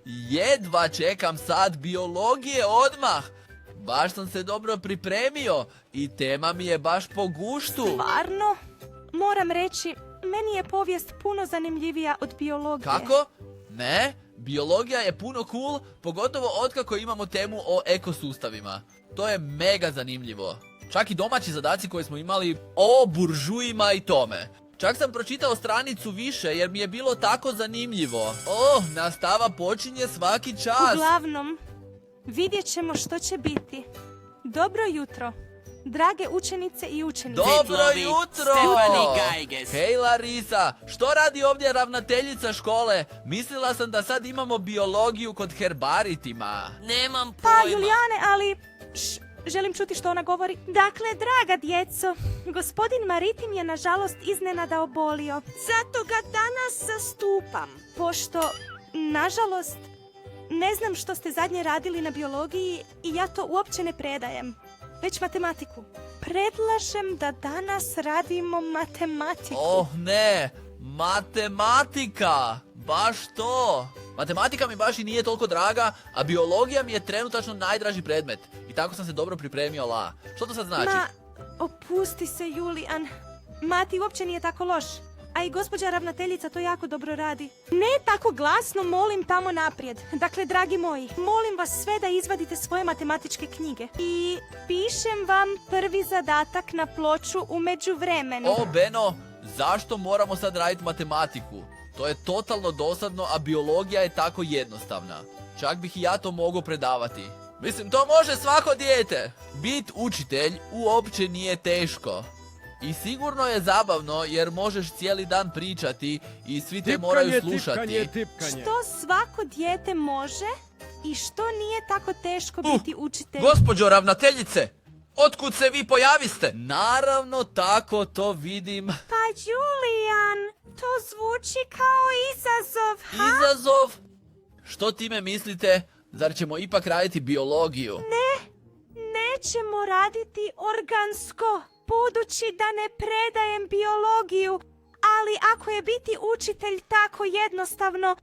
jedva čekam sat biologije odmah. Baš sam se dobro pripremio i tema mi je baš po guštu. Stvarno? Moram reći, meni je povijest puno zanimljivija od biologije. Kako? Ne, biologija je puno cool, pogotovo otkako imamo temu o ekosustavima. To je mega zanimljivo. Čak i domaći zadaci koje smo imali o buržujima i tome. Čak sam pročitao stranicu više jer mi je bilo tako zanimljivo. Nastava počinje svaki čas. Uglavnom, vidjet ćemo što će biti. Dobro jutro, drage učenice i učenici. Dobro jutro! Hej Larisa, što radi ovdje ravnateljica škole? Mislila sam da sad imamo biologiju kod herbaritima. Nemam Pa, pojma. Julijane, ali... želim čuti što ona govori. Dakle, draga djeco, gospodin Maritin je nažalost iznenada obolio. Zato ga danas zastupam. Pošto, nažalost, ne znam što ste zadnje radili na biologiji i ja to uopće ne predajem, već matematiku. Predlažem da danas radimo matematiku. Oh ne, matematika, baš to. Matematika mi baš i nije toliko draga, a biologija mi je trenutačno najdraži predmet. I tako sam se dobro pripremio, La. Što to sad znači? Ma, opusti se, Julijan. Mati uopće nije tako loš. A i gospođa ravnateljica to jako dobro radi. Ne tako glasno, molim tamo naprijed. Dakle, dragi moji, molim vas sve da izvadite svoje matematičke knjige. I pišem vam prvi zadatak na ploču u međuvremenu. O, Beno, zašto moramo sad raditi matematiku? To je totalno dosadno, a biologija je tako jednostavna. Čak bih i ja to mogao predavati. Mislim, to može svako dijete. Bit učitelj uopće nije teško. I sigurno je zabavno jer možeš cijeli dan pričati i svi te moraju slušati. Što svako dijete može i što nije tako teško biti učitelj? Gospođo ravnateljice, otkud se vi pojaviste? Naravno, tako to vidim. Pa, Julijan, to zvuči kao izazov, ha? Izazov? Što time mislite? Zar ćemo ipak raditi biologiju? Nećemo raditi organsko, budući da ne predajem biologiju, ali ako je biti učitelj tako jednostavno,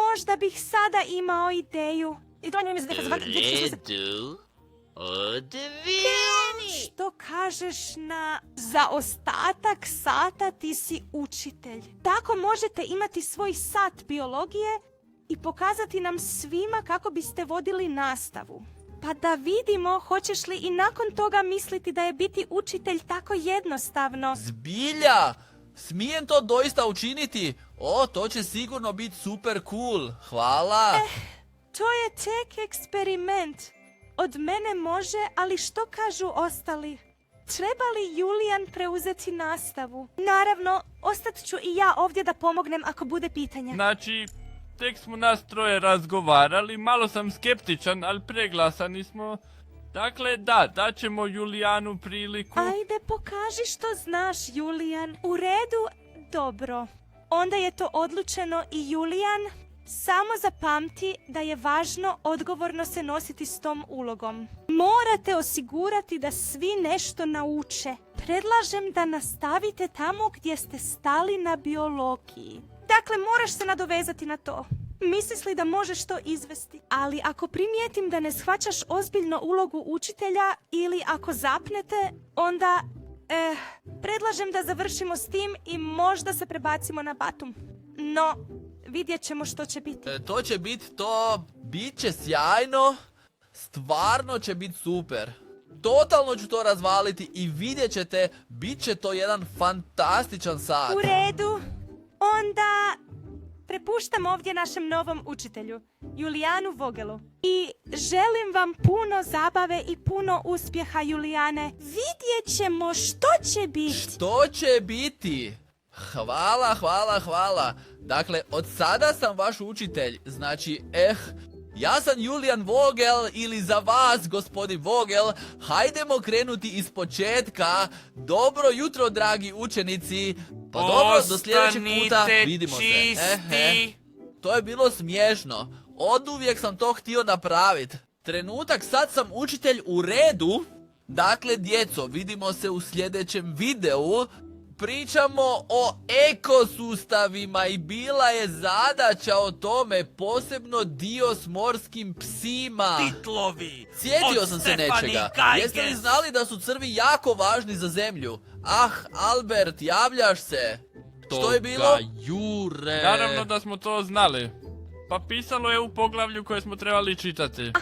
možda bih sada imao ideju. I to mi Redu, odvijeni. Što kažeš na zaostatak sata ti si učitelj? Tako možete imati svoj sat biologije i pokazati nam svima kako biste vodili nastavu. Pa da vidimo hoćeš li i nakon toga misliti da je biti učitelj tako jednostavno. Zbilja? Smijem to doista učiniti? To će sigurno biti super cool. Hvala. To je tek eksperiment. Od mene može, ali što kažu ostali? Treba li Julijan preuzeti nastavu? Naravno, ostat ću i ja ovdje da pomognem ako bude pitanja. Znači, tek smo nas troje razgovarali, malo sam skeptičan, ali preglasani smo. Dakle, daćemo Julijanu priliku. Ajde, pokaži što znaš, Julijan. U redu, dobro. Onda je to odlučeno i Julijan, samo zapamti da je važno odgovorno se nositi s tom ulogom. Morate osigurati da svi nešto nauče. Predlažem da nastavite tamo gdje ste stali na biologiji. Dakle, moraš se nadovezati na to. Misliš li da možeš to izvesti? Ali ako primijetim da ne shvaćaš ozbiljno ulogu učitelja ili ako zapnete, onda predlažem da završimo s tim i možda se prebacimo na Batum. No, vidjet ćemo što će biti. To će biti to. Bit će sjajno. Stvarno će biti super. Totalno ću to razvaliti i vidjet ćete, bit će to jedan fantastičan sat. U redu. Onda prepuštam ovdje našem novom učitelju, Julijanu Vogelu. I želim vam puno zabave i puno uspjeha, Julijane. Vidjet ćemo što će biti. Što će biti? Hvala. Dakle, od sada sam vaš učitelj. Znači, ja sam Julijan Vogel ili za vas, gospodin Vogel. Hajdemo krenuti iz početka. Dobro jutro, dragi učenici. Pa dobro, do sljedećeg puta. Vidimo se. To je bilo smiješno. Oduvijek sam to htio napraviti. Trenutak, sad sam učitelj u redu. Dakle, djeco, vidimo se u sljedećem videu. pričamo o ekosustavima i bila je zadaća o tome, posebno dio s morskim psima. Titlovi! Sjetio od sam se Stefani nečega. Kajges. Jeste li znali da su crvi jako važni za zemlju? Ah, Albert, javljaš se. Što je bilo? Jure. Naravno da smo to znali. Pa pisalo je u poglavlju koje smo trebali čitati.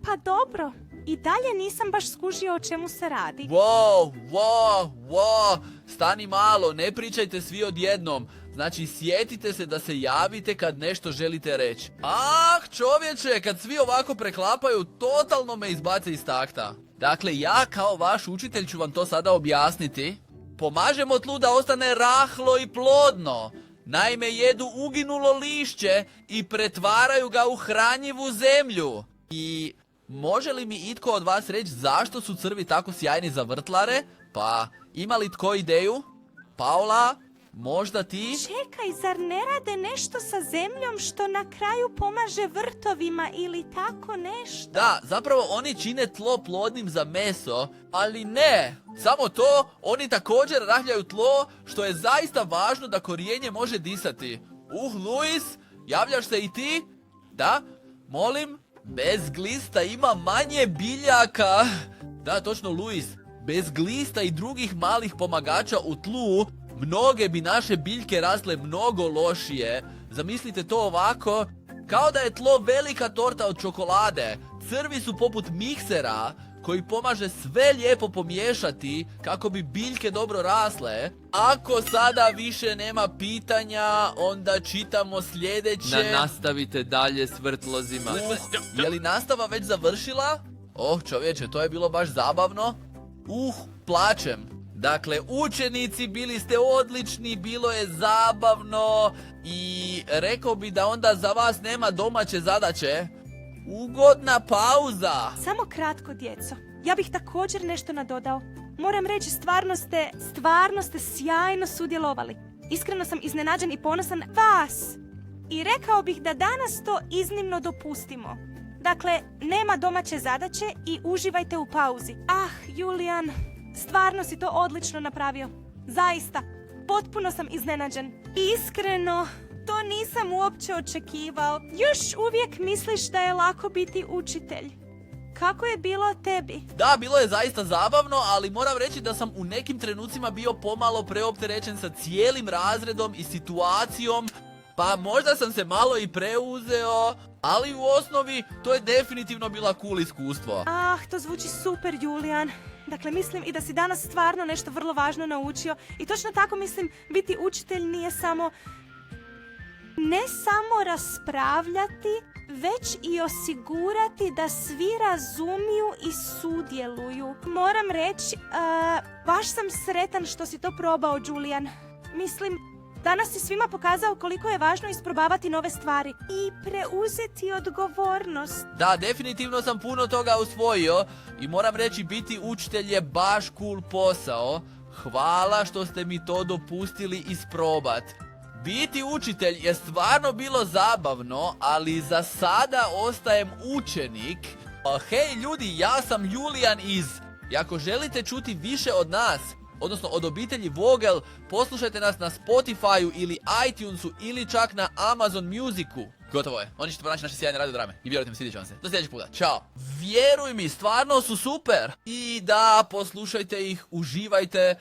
Pa dobro, i dalje nisam baš skužio o čemu se radi. Wow, stani malo, ne pričajte svi odjednom. Znači, sjetite se da se javite kad nešto želite reći. Ah, čovječe, kad svi ovako preklapaju, totalno me izbace iz takta. Dakle, ja kao vaš učitelj ću vam to sada objasniti. Pomažemo tlu da ostane rahlo i plodno. Naime, jedu uginulo lišće i pretvaraju ga u hranjivu zemlju. I može li mi itko od vas reći zašto su crvi tako sjajni za vrtlare? Pa, ima li tko ideju? Paula, možda ti? Čekaj, zar ne rade nešto sa zemljom što na kraju pomaže vrtovima ili tako nešto? Da, zapravo oni čine tlo plodnim za meso, ali ne. Samo to, oni također rahljaju tlo, što je zaista važno da korijenje može disati. Luis, javljaš se i ti? Da, molim? Bez glista ima manje biljaka. Da, točno, Luis. Bez glista i drugih malih pomagača u tlu, mnoge bi naše biljke rasle mnogo lošije. Zamislite to ovako, kao da je tlo velika torta od čokolade. Crvi su poput miksera koji pomaže sve lijepo pomiješati kako bi biljke dobro rasle. Ako sada više nema pitanja, onda čitamo sljedeće. Nastavite dalje s vrtlozima. Je li nastava već završila? Oh, čovječe, to je bilo baš zabavno. Plačem. Dakle, učenici, bili ste odlični, bilo je zabavno i rekao bi da onda za vas nema domaće zadaće. Ugodna pauza. Samo kratko, djeco. Ja bih također nešto nadodao. Moram reći, stvarno ste sjajno sudjelovali. Iskreno sam iznenađen i ponosan vas. I rekao bih da danas to iznimno dopustimo. Dakle, nema domaće zadaće i uživajte u pauzi. Ah, Julijan, stvarno si to odlično napravio. Zaista, potpuno sam iznenađen. Iskreno, to nisam uopće očekivao. Još uvijek misliš da je lako biti učitelj. Kako je bilo tebi? Da, bilo je zaista zabavno, ali moram reći da sam u nekim trenucima bio pomalo preopterećen sa cijelim razredom i situacijom. Pa možda sam se malo i preuzeo, ali u osnovi to je definitivno bila cool iskustvo. Ah, to zvuči super, Julijan. Dakle, mislim i da si danas stvarno nešto vrlo važno naučio. I točno tako mislim, biti učitelj nije samo... Ne samo raspravljati, već i osigurati da svi razumiju i sudjeluju. Moram reći, baš sam sretan što si to probao, Julijan. Mislim, danas si svima pokazao koliko je važno isprobavati nove stvari i preuzeti odgovornost. Da, definitivno sam puno toga usvojio i moram reći, biti učitelj je baš cool posao. Hvala što ste mi to dopustili isprobat. Biti učitelj je stvarno bilo zabavno, ali za sada ostajem učenik. Hej ljudi, ja sam Julijan iz... I ako želite čuti više od nas, odnosno od obitelji Vogel, poslušajte nas na Spotifyu ili iTunesu ili čak na Amazon Musicu. Gotovo je, oni ćete pronaći naše sjajne radiodrame i vjerujte mi, svidjet će vam se. Do sljedećeg puta, ćao! Vjeruj mi, stvarno su super! I da, poslušajte ih, uživajte,